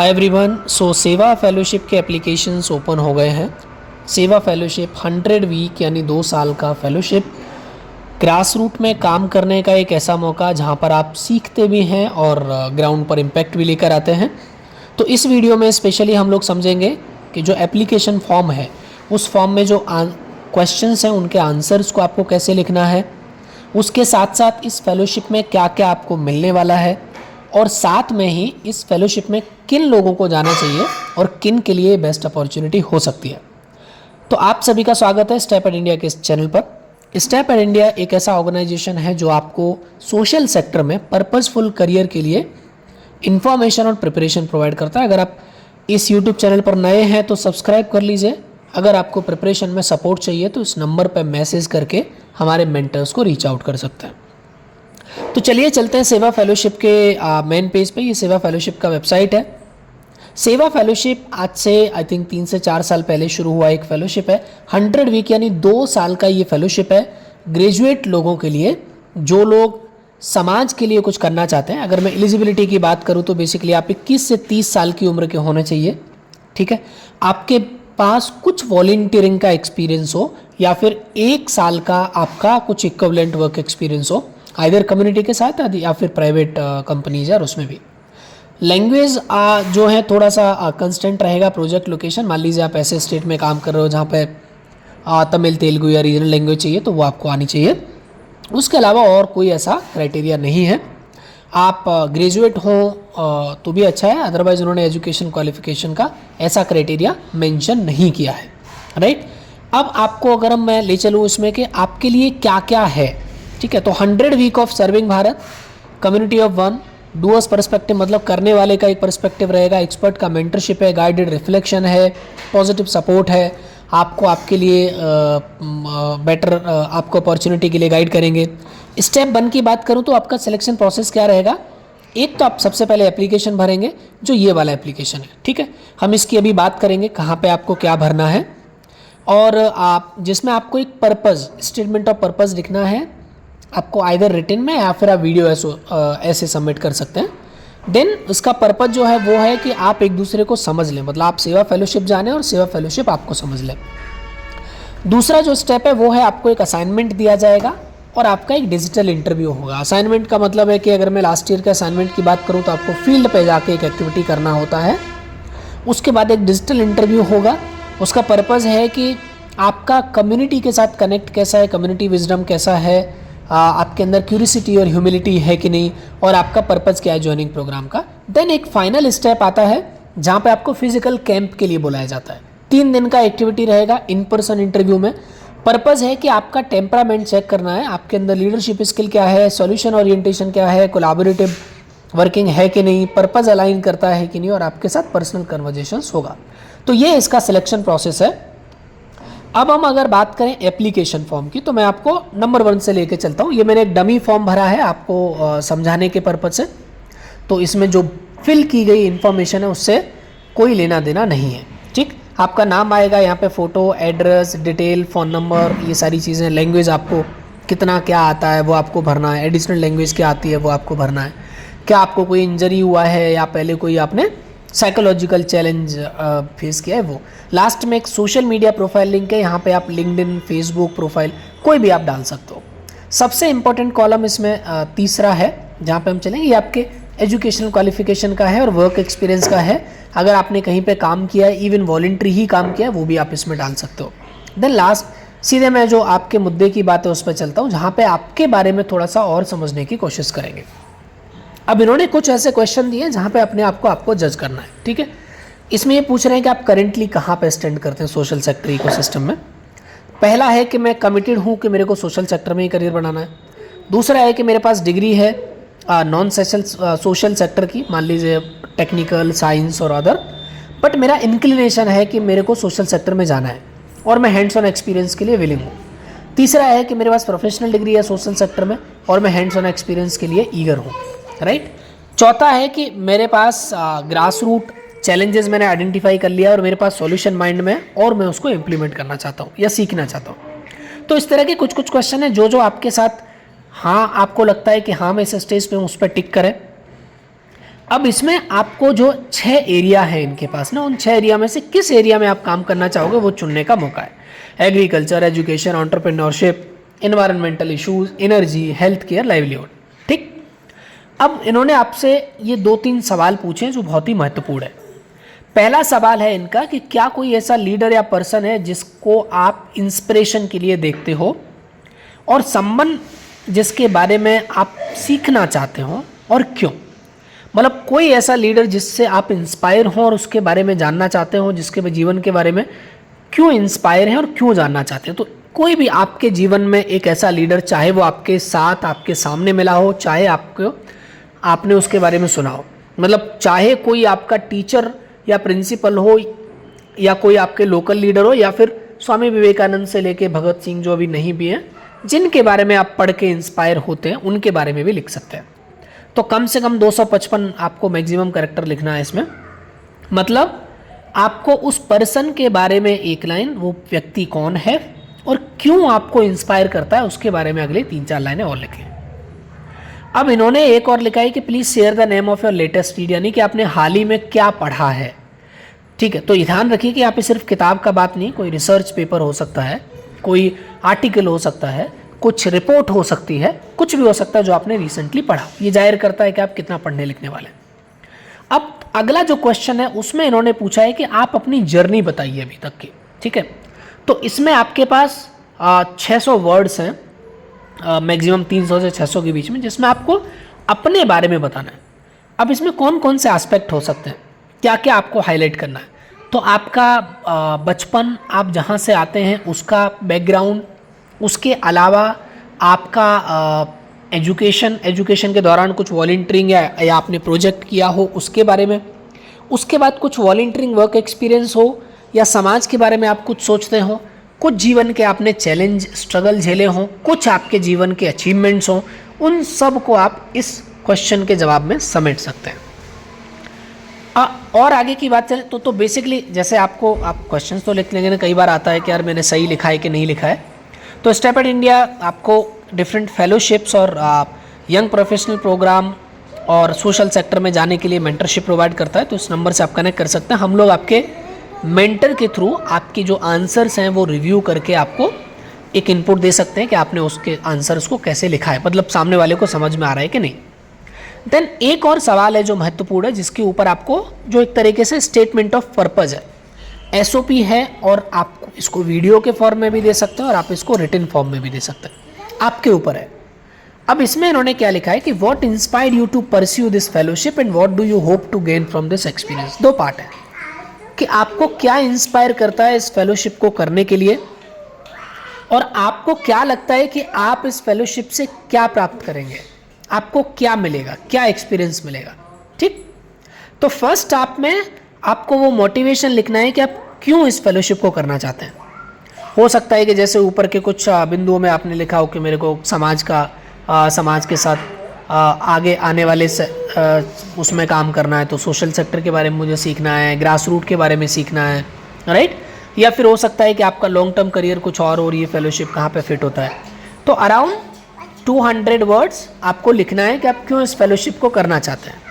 Hi everyone. सेवा fellowship के applications open हो गए हैं। सेवा फेलोशिप 100 वीक यानी 2 साल का फेलोशिप, ग्रास रूट में काम करने का एक ऐसा मौका जहां पर आप सीखते भी हैं और ग्राउंड पर इम्पैक्ट भी लेकर आते हैं। तो इस वीडियो में स्पेशली हम लोग समझेंगे कि जो एप्लीकेशन फॉर्म है उस फॉर्म में जो क्वेश्चंस हैं उनके आंसर्स को आपको कैसे लिखना है, उसके साथ साथ इस फेलोशिप में क्या क्या आपको मिलने वाला है और साथ में ही इस फेलोशिप में किन लोगों को जाना चाहिए और किन के लिए बेस्ट अपॉर्चुनिटी हो सकती है। तो आप सभी का स्वागत है स्टेप एट इंडिया के इस चैनल पर। स्टेप एट इंडिया एक ऐसा ऑर्गेनाइजेशन है जो आपको सोशल सेक्टर में पर्पसफुल करियर के लिए इंफॉर्मेशन और प्रिपरेशन प्रोवाइड करता है। अगर आप इस यूट्यूब चैनल पर नए हैं तो सब्सक्राइब कर लीजिए। अगर आपको प्रिपरेशन में सपोर्ट चाहिए तो इस नंबर पर मैसेज करके हमारे मेंटर्स को रीच आउट कर सकते हैं। तो चलिए चलते हैं सेवा फेलोशिप के मेन पेज पे। ये सेवा फेलोशिप का वेबसाइट है। सेवा फेलोशिप आज से आई थिंक 3 से 4 साल पहले शुरू हुआ एक फेलोशिप है। 100 वीक यानी 2 साल का ये फेलोशिप है ग्रेजुएट लोगों के लिए, जो लोग समाज के लिए कुछ करना चाहते हैं। अगर मैं एलिजिबिलिटी की बात करूँ तो बेसिकली आप 21 से 30 साल की उम्र के होने चाहिए। ठीक है, आपके पास कुछ वॉलंटियरिंग का एक्सपीरियंस हो या फिर 1 साल का आपका कुछ इक्विवेलेंट वर्क एक्सपीरियंस हो, आइदर कम्युनिटी के साथ या फिर प्राइवेट कंपनीज है और उसमें भी। लैंग्वेज जो है थोड़ा सा कंस्टेंट रहेगा। प्रोजेक्ट लोकेशन, मान लीजिए आप ऐसे स्टेट में काम कर रहे हो जहाँ पे तमिल, तेलुगु या रीजनल लैंग्वेज चाहिए तो वो आपको आनी चाहिए। उसके अलावा और कोई ऐसा क्राइटेरिया नहीं है। आप ग्रेजुएट हो तो भी अच्छा है, अदरवाइज उन्होंने एजुकेशन क्वालिफिकेशन का ऐसा क्राइटेरिया मेंशन नहीं किया है। राइट, अब आपको अगर मैं ले चलूँ इसमें कि आपके लिए क्या क्या है। ठीक है, तो 100 week of serving Bharat, community of one, doers perspective मतलब करने वाले का एक पर्सपेक्टिव रहेगा, एक्सपर्ट का मेंटरशिप है, गाइडेड रिफ्लेक्शन है, पॉजिटिव सपोर्ट है, आपको आपके लिए बेटर आपको अपॉर्चुनिटी के लिए गाइड करेंगे। स्टेप 1 की बात करूं तो आपका सिलेक्शन प्रोसेस क्या रहेगा। एक तो आप सबसे पहले एप्लीकेशन भरेंगे, जो ये वाला एप्लीकेशन है। ठीक है, हम इसकी अभी बात करेंगे कहाँ पे आपको क्या भरना है, और आप जिसमें आपको एक पर्पज़, स्टेटमेंट ऑफ पर्पज़ लिखना है। आपको आइदर रिटन में या फिर आप वीडियो ऐसे सबमिट कर सकते हैं। देन इसका पर्पज़ जो है वो है कि आप एक दूसरे को समझ लें, मतलब आप सेवा फेलोशिप जाने और सेवा फेलोशिप आपको समझ लें। दूसरा जो स्टेप है वो है आपको एक असाइनमेंट दिया जाएगा और आपका एक डिजिटल इंटरव्यू होगा। असाइनमेंट का मतलब है कि अगर मैं लास्ट ईयर के असाइनमेंट की बात करूँ तो आपको फील्ड पे जाके एक एक्टिविटी करना होता है। उसके बाद एक डिजिटल इंटरव्यू होगा। उसका पर्पज़ है कि आपका कम्युनिटी के साथ कनेक्ट कैसा है, कम्युनिटी विजडम कैसा है, आपके अंदर क्यूरियोसिटी और ह्यूमिलिटी है कि नहीं, और आपका पर्पज़ क्या है ज्वाइनिंग प्रोग्राम का। देन एक फाइनल स्टेप आता है जहाँ पे आपको फिजिकल कैंप के लिए बुलाया जाता है। 3 दिन का एक्टिविटी रहेगा इन पर्सन इंटरव्यू में। पर्पज़ है कि आपका टेम्परामेंट चेक करना है, आपके अंदर लीडरशिप स्किल क्या है, सॉल्यूशन ओरिएंटेशन क्या है, कोलैबोरेटिव वर्किंग है कि नहीं, पर्पज़ अलाइन करता है कि नहीं, और आपके साथ पर्सनल कन्वर्जेशंस होगा। तो ये इसका सिलेक्शन प्रोसेस है। अब हम अगर बात करें एप्लीकेशन फॉर्म की तो मैं आपको नंबर 1 से लेके चलता हूँ। ये मैंने एक डमी फॉर्म भरा है आपको समझाने के पर्पज़ से। तो इसमें जो फिल की गई इन्फॉर्मेशन है उससे कोई लेना देना नहीं है। ठीक, आपका नाम आएगा यहाँ पे, photo, address, detail, phone number, ये सारी चीज़ें। लैंग्वेज आपको कितना क्या आता है वो आपको भरना है। एडिशनल लैंग्वेज क्या आती है वो आपको भरना है। क्या आपको कोई इंजरी हुआ है या पहले कोई आपने साइकोलॉजिकल चैलेंज फेस किया है वो। लास्ट में एक सोशल मीडिया प्रोफाइल लिंक है, यहाँ पे आप लिंक्डइन, फेसबुक प्रोफाइल कोई भी आप डाल सकते हो। सबसे इंपॉर्टेंट कॉलम इसमें तीसरा है जहाँ पे हम चलेंगे, ये आपके एजुकेशनल क्वालिफिकेशन का है और वर्क एक्सपीरियंस का है। अगर आपने कहीं पे काम किया है, इवन वॉलंटरी ही काम किया है, वो भी आप इसमें डाल सकते हो। देन लास्ट सीधे मैं जो आपके मुद्दे की बात है उस पर चलता हूँ, जहाँ पे आपके बारे में थोड़ा सा और समझने की कोशिश करेंगे। अब इन्होंने कुछ ऐसे क्वेश्चन दिए हैं जहाँ पे अपने आप को आपको जज करना है। ठीक है, इसमें ये पूछ रहे हैं कि आप करेंटली कहाँ पे स्टैंड करते हैं सोशल सेक्टर इकोसिस्टम में। पहला है कि मैं कमिटेड हूँ कि मेरे को सोशल सेक्टर में ही करियर बनाना है। दूसरा है कि मेरे पास डिग्री है नॉन सोशल सेक्टर की, मान लीजिए टेक्निकल, साइंस और अदर, बट मेरा इंक्लिनेशन है कि मेरे को सोशल सेक्टर में जाना है और मैं हैंड्स ऑन एक्सपीरियंस के लिए विलिंग हूँ। तीसरा है कि मेरे पास प्रोफेशनल डिग्री है सोशल सेक्टर में और मैं हैंड्स ऑन एक्सपीरियंस के लिए ईगर हूँ। राइट, चौथा है कि मेरे पास ग्रास रूट चैलेंजेस मैंने आइडेंटिफाई कर लिया और मेरे पास सॉल्यूशन माइंड में और मैं उसको इम्प्लीमेंट करना चाहता हूँ या सीखना चाहता हूँ। तो इस तरह के कुछ कुछ क्वेश्चन है जो आपके साथ हाँ आपको लगता है कि हाँ मैं इस स्टेज पे हूँ, उस पर टिक करें। अब इसमें आपको जो 6 एरिया है इनके पास ना, उन 6 एरिया में से किस एरिया में आप काम करना चाहोगे वो चुनने का मौका है। Agriculture, education, entrepreneurship, environmental issues, energy, health care, livelihood. ठीक, अब इन्होंने आपसे ये 2-3 सवाल पूछे हैं जो बहुत ही महत्वपूर्ण है। पहला सवाल है इनका कि क्या कोई ऐसा लीडर या पर्सन है जिसको आप इंस्पिरेशन के लिए देखते हो और समवन जिसके बारे में आप सीखना चाहते हो और क्यों। मतलब कोई ऐसा लीडर जिससे आप इंस्पायर हो और उसके बारे में जानना चाहते हो, जिसके जीवन के बारे में क्यों इंस्पायर हैं और क्यों जानना चाहते हो। तो कोई भी आपके जीवन में एक ऐसा लीडर, चाहे वो आपके साथ आपके सामने मिला हो, चाहे आपने उसके बारे में सुना हो, मतलब चाहे कोई आपका टीचर या प्रिंसिपल हो या कोई आपके लोकल लीडर हो या फिर स्वामी विवेकानंद से लेके भगत सिंह जो अभी नहीं भी हैं, जिनके बारे में आप पढ़ के इंस्पायर होते हैं उनके बारे में भी लिख सकते हैं। तो कम से कम 255 आपको मैक्सिमम कैरेक्टर लिखना है इसमें। मतलब आपको उस पर्सन के बारे में एक लाइन, वो व्यक्ति कौन है और क्यों आपको इंस्पायर करता है, उसके बारे में अगले 3-4 लाइनें और लिखें। अब इन्होंने एक और लिखा है कि please share the name of your latest read, यानी कि आपने हाल ही में क्या पढ़ा है। ठीक है, तो ध्यान रखिए कि यहाँ पे सिर्फ किताब का बात नहीं, कोई रिसर्च पेपर हो सकता है, कोई आर्टिकल हो सकता है, कुछ रिपोर्ट हो सकती है, कुछ भी हो सकता है जो आपने रिसेंटली पढ़ा। ये जाहिर करता है कि आप कितना पढ़ने लिखने वाले हैं। अब अगला जो क्वेश्चन है उसमें इन्होंने पूछा है कि आप अपनी जर्नी बताइए अभी तक की। ठीक है, तो इसमें आपके पास 600 वर्ड्स हैं, मैक्सिमम 300 से 600 के बीच में, जिसमें आपको अपने बारे में बताना है। अब इसमें कौन कौन से एस्पेक्ट हो सकते हैं, क्या क्या आपको हाईलाइट करना है। तो आपका बचपन, आप जहाँ से आते हैं उसका बैकग्राउंड, उसके अलावा आपका एजुकेशन के दौरान कुछ वॉलंटियरिंग या आपने प्रोजेक्ट किया हो उसके बारे में, उसके बाद कुछ वॉलंटियरिंग वर्क एक्सपीरियंस हो या समाज के बारे में आप कुछ सोचते हो, कुछ जीवन के आपने चैलेंज स्ट्रगल झेले हों, कुछ आपके जीवन के अचीवमेंट्स हों, उन सब को आप इस क्वेश्चन के जवाब में समेट सकते हैं। और आगे की बात चले तो बेसिकली जैसे आप क्वेश्चंस तो लिख लेंगे ना, कई बार आता है कि यार मैंने सही लिखा है कि नहीं लिखा है। तो स्टेप इंडिया आपको डिफरेंट फेलोशिप्स और यंग प्रोफेशनल प्रोग्राम और सोशल सेक्टर में जाने के लिए मेंटरशिप प्रोवाइड करता है। तो इस नंबर से आप कनेक्ट कर सकते हैं। हम लोग आपके मेंटर के थ्रू आपकी जो आंसर्स हैं वो रिव्यू करके आपको एक इनपुट दे सकते हैं कि आपने उसके आंसर्स को कैसे लिखा है, मतलब सामने वाले को समझ में आ रहा है कि नहीं। देन एक और सवाल है जो महत्वपूर्ण है, जिसके ऊपर आपको जो एक तरीके से स्टेटमेंट ऑफ पर्पज़ है, एसओपी है, और आप इसको वीडियो के फॉर्म में भी दे सकते हैं और आप इसको रिटन फॉर्म में भी दे सकते हैं, आपके ऊपर है। अब इसमें इन्होंने क्या लिखा है कि what inspired you to pursue this fellowship and what do you hope to gain from this experience. 2 part है कि आपको क्या इंस्पायर करता है इस फेलोशिप को करने के लिए और आपको क्या लगता है कि आप इस फेलोशिप से क्या प्राप्त करेंगे, आपको क्या मिलेगा, क्या एक्सपीरियंस मिलेगा। ठीक, तो फर्स्ट आप में आपको वो मोटिवेशन लिखना है कि आप क्यों इस फेलोशिप को करना चाहते हैं। हो सकता है कि जैसे ऊपर के कुछ बिंदुओं में आपने लिखा हो कि मेरे को समाज के साथ आगे आने वाले उसमें काम करना है, तो सोशल सेक्टर के बारे में मुझे सीखना है, ग्रास रूट के बारे में सीखना है, राइट। या फिर हो सकता है कि आपका लॉन्ग टर्म करियर कुछ और ये फेलोशिप कहाँ पे फिट होता है। तो अराउंड 200 वर्ड्स आपको लिखना है कि आप क्यों इस फेलोशिप को करना चाहते हैं,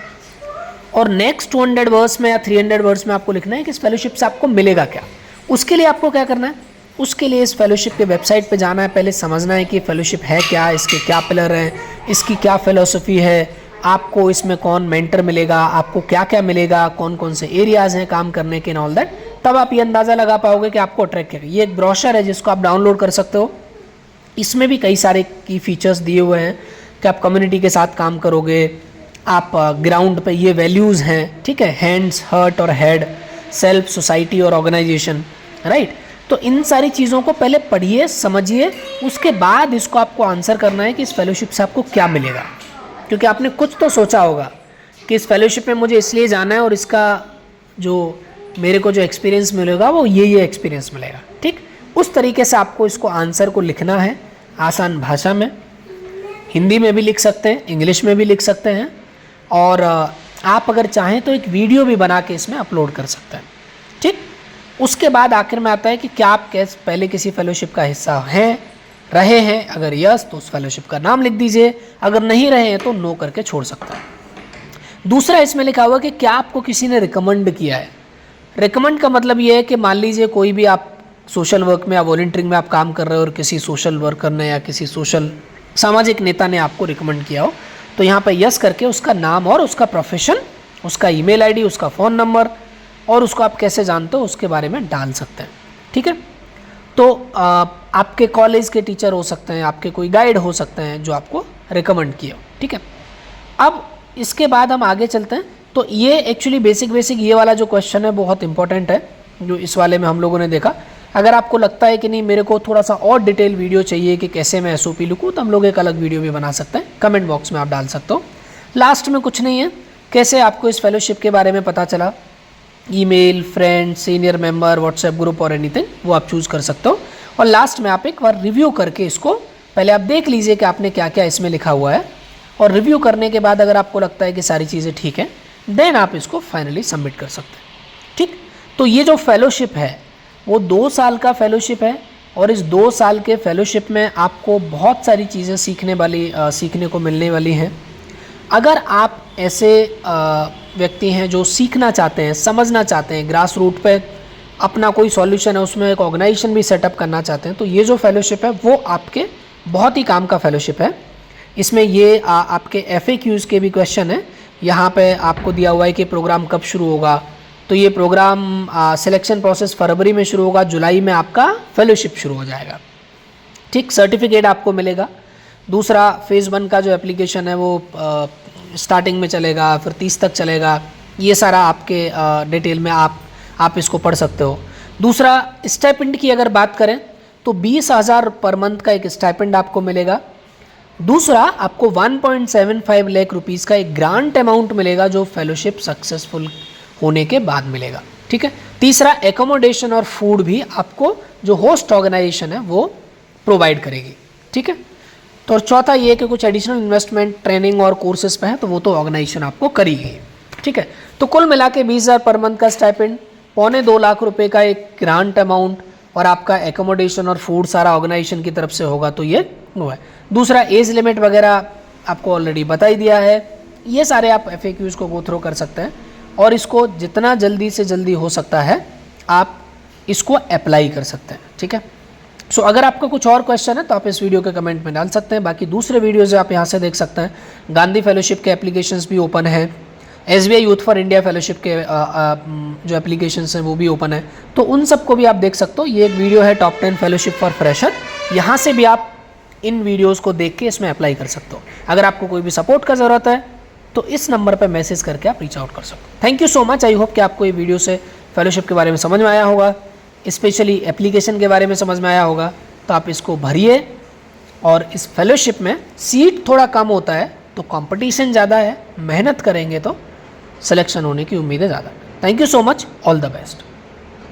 और नेक्स्ट 200 वर्ड्स में या 300 वर्ड्स में आपको लिखना है कि इस फेलोशिप से आपको मिलेगा क्या। उसके लिए आपको क्या करना है, उसके लिए इस फेलोशिप के वेबसाइट पे जाना है, पहले समझना है कि फेलोशिप है क्या, इसके क्या पिलर हैं, इसकी क्या फिलोसफी है, आपको इसमें कौन मेंटर मिलेगा, आपको क्या क्या मिलेगा, कौन कौन से एरियाज़ हैं काम करने के, ऑल दैट। तब आप ये अंदाज़ा लगा पाओगे कि आपको अट्रैक्ट करेगा। ये एक ब्रोशर है जिसको आप डाउनलोड कर सकते हो। इसमें भी कई सारे की फीचर्स दिए हुए हैं कि आप कम्युनिटी के साथ काम करोगे, आप ग्राउंड पे ये वैल्यूज़ हैं, ठीक है, हैंड्स, हर्ट और हेड, सेल्फ, सोसाइटी और ऑर्गेनाइजेशन, राइट। तो इन सारी चीज़ों को पहले पढ़िए, समझिए, उसके बाद इसको आपको आंसर करना है कि इस फेलोशिप से आपको क्या मिलेगा। क्योंकि आपने कुछ तो सोचा होगा कि इस फेलोशिप में मुझे इसलिए जाना है और इसका जो मेरे को जो एक्सपीरियंस मिलेगा वो ये एक्सपीरियंस मिलेगा। ठीक, उस तरीके से आपको इसको आंसर को लिखना है आसान भाषा में। हिंदी में भी लिख सकते हैं, इंग्लिश में भी लिख सकते हैं, और आप अगर चाहें तो एक वीडियो भी बना के इसमें अपलोड कर सकते हैं। ठीक, उसके बाद आखिर में आता है कि क्या आप पहले किसी फेलोशिप का हिस्सा हैं, रहे हैं। अगर यस तो उस फेलोशिप का नाम लिख दीजिए, अगर नहीं रहे हैं तो नो करके छोड़ सकते हैं। दूसरा इसमें लिखा हुआ कि क्या आपको किसी ने रिकमेंड किया है। रिकमेंड का मतलब ये है कि मान लीजिए कोई भी आप सोशल वर्क में या वॉलंटियरिंग में आप काम कर रहे हो और किसी सोशल वर्कर ने या किसी सोशल सामाजिक नेता ने आपको रिकमेंड किया हो, तो यहाँ पर यस करके उसका नाम और उसका प्रोफेशन, उसका ईमेल आईडी, उसका फ़ोन नंबर और उसको आप कैसे जानते हो उसके बारे में डाल सकते हैं। ठीक है, तो आपके कॉलेज के टीचर हो सकते हैं, आपके कोई गाइड हो सकते हैं जो आपको रिकमेंड किया हो। ठीक है, अब इसके बाद हम आगे चलते हैं। तो ये एक्चुअली बेसिक ये वाला जो क्वेश्चन है बहुत इंपॉर्टेंट है जो इस वाले में हम लोगों ने देखा। अगर आपको लगता है कि नहीं मेरे को थोड़ा सा और डिटेल वीडियो चाहिए कि कैसे मैं SOP लिखूँ, तो हम लोग एक अलग वीडियो भी बना सकते हैं, कमेंट बॉक्स में आप डाल सकते हो। लास्ट में कुछ नहीं है, कैसे आपको इस फेलोशिप के बारे में पता चला, email, friend, senior member, WhatsApp group और एनीथिंग, वो आप चूज़ कर सकते हो। और लास्ट में आप एक बार रिव्यू करके इसको पहले आप देख लीजिए कि आपने क्या क्या इसमें लिखा हुआ है, और रिव्यू करने के बाद अगर आपको लगता है कि सारी चीज़ें ठीक है, देन आप इसको फाइनली सबमिट कर सकते हैं। ठीक, तो ये जो फेलोशिप है वो 2 साल का फेलोशिप है, और इस 2 साल के फेलोशिप में आपको बहुत सारी चीज़ें सीखने को मिलने वाली हैं। अगर आप ऐसे व्यक्ति हैं जो सीखना चाहते हैं, समझना चाहते हैं, ग्रास रूट पे अपना कोई सॉल्यूशन है उसमें एक ऑर्गेनाइजेशन भी सेटअप करना चाहते हैं, तो ये जो फेलोशिप है वो आपके बहुत ही काम का फेलोशिप है। इसमें ये आपके FAQs के भी क्वेश्चन है। यहाँ पे आपको दिया हुआ है कि प्रोग्राम कब शुरू होगा, तो ये प्रोग्राम सिलेक्शन प्रोसेस फरवरी में शुरू होगा, जुलाई में आपका फेलोशिप शुरू हो जाएगा। ठीक, सर्टिफिकेट आपको मिलेगा। दूसरा फेज़ 1 का जो एप्लीकेशन है वो स्टार्टिंग में चलेगा, फिर 30 तक चलेगा। ये सारा आपके डिटेल में आप इसको पढ़ सकते हो। दूसरा स्टाइपेंड की अगर बात करें तो 20,000 पर मंथ का एक स्टाइपेंड आपको मिलेगा। दूसरा आपको 1.75 लाख रुपीज़ का एक ग्रांट अमाउंट मिलेगा जो फेलोशिप सक्सेसफुल होने के बाद मिलेगा। ठीक है, तीसरा एकोमोडेशन और फूड भी आपको जो होस्ट ऑर्गेनाइजेशन है वो प्रोवाइड करेगी। ठीक है, तो और चौथा ये कि कुछ एडिशनल इन्वेस्टमेंट ट्रेनिंग और कोर्सेज पे है, तो वो तो ऑर्गेनाइजेशन आपको करेगी। ठीक है, तो कुल मिला के 20,000 पर मंथ का स्टाइपेंड, 2.25 लाख रुपए का एक ग्रांट अमाउंट, और आपका एकोमोडेशन और फूड सारा ऑर्गेनाइजेशन की तरफ से होगा, तो ये वो है। दूसरा एज लिमिट वगैरह आपको ऑलरेडी बता ही दिया है। ये सारे आप FAQs को गो थ्रू कर सकते हैं, और इसको जितना जल्दी से जल्दी हो सकता है आप इसको अप्लाई कर सकते हैं। ठीक है, सो अगर आपका कुछ और क्वेश्चन है तो आप इस वीडियो के कमेंट में डाल सकते हैं। बाकी दूसरे वीडियोज़ आप यहाँ से देख सकते हैं। गांधी फेलोशिप के एप्लीकेशंस भी ओपन है, SBI youth for India fellowship के जो एप्लीकेशंस हैं वो भी ओपन है, तो उन सबको भी आप देख सकते हो। ये एक वीडियो है टॉप 10 फेलोशिप फॉर फ्रेशर, यहाँ से भी आप इन वीडियोज़ को देख के इसमें अप्लाई कर सकते हो। अगर आपको कोई भी सपोर्ट का ज़रूरत है तो इस नंबर पर मैसेज करके आप रीच आउट कर सकते हो। Thank you so much. I hope कि आपको ये वीडियो से फेलोशिप के बारे में समझ में आया होगा, स्पेशली एप्लीकेशन के बारे में समझ में आया होगा। तो आप इसको भरिए, और इस फेलोशिप में सीट थोड़ा कम होता है तो कंपटीशन ज़्यादा है, मेहनत करेंगे तो सिलेक्शन होने की उम्मीदें ज़्यादा। Thank you so much, all the best.